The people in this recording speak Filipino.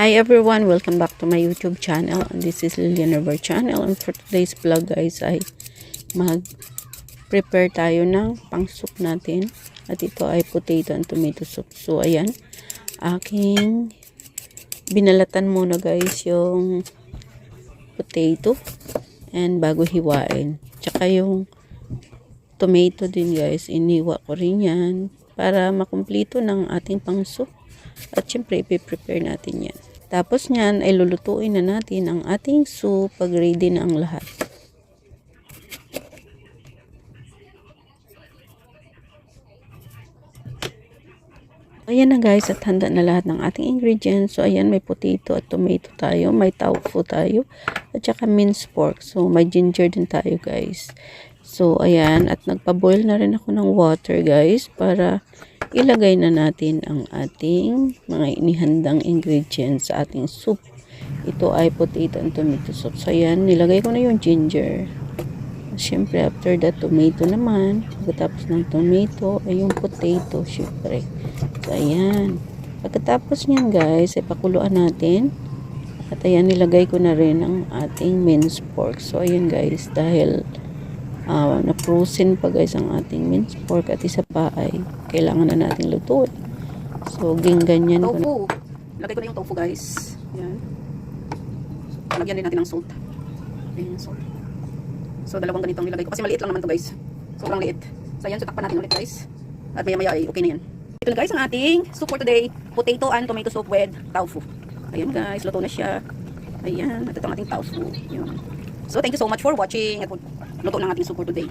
Hi everyone, welcome back to my YouTube channel, and this is Lilian River channel. And for today's vlog guys ay mag-prepare tayo ng pang-soup natin, at ito ay potato and tomato soup. So ayan, aking binalatan muna guys yung potato and bago hiwain, tsaka yung tomato din guys, iniwa ko rin yan para makumpleto ng ating pang-soup. At syempre, ipiprepare natin yan. Tapos nyan, ay lulutuin na natin ang ating soup pag ready na ang lahat. Ayan na guys, at handa na lahat ng ating ingredients. So ayan, may potato at tomato tayo, may tofu tayo, at saka minced pork. So may ginger din tayo guys. So ayan, at nagpa-boil na rin ako ng water guys para ilagay na natin ang ating mga inihandang ingredients sa ating soup. Ito ay potato and tomato soup. So ayan, nilagay ko na yung ginger. Siyempre after that, tomato naman. Pagkatapos ng tomato ay yung potato syempre. So ayan, pagkatapos nyan guys ay pakuluan natin. At ayan, nilagay ko na rin ang ating minced pork. So ayan guys, dahil na-frozen pa guys ang ating minced pork, at isa pa ay kailangan na natin lutuin. So ganyan ko na. Tofu. Lagay ko na yung tofu guys. Yan. So, lagyan din natin ng salt. Ayan yung salt. So dalawang ganitong nilagay ko kasi maliit lang naman to guys. Sobrang liit. So ayan, so takpan natin ulit guys. At maya maya ay okay na yan. Ito na guys ang ating soup for today. Potato and tomato soup with tofu. Ayan guys, luto na siya. Ayan, at ito ang ating tofu. Ayan. So thank you so much for watching. At luto ng ating soup for today.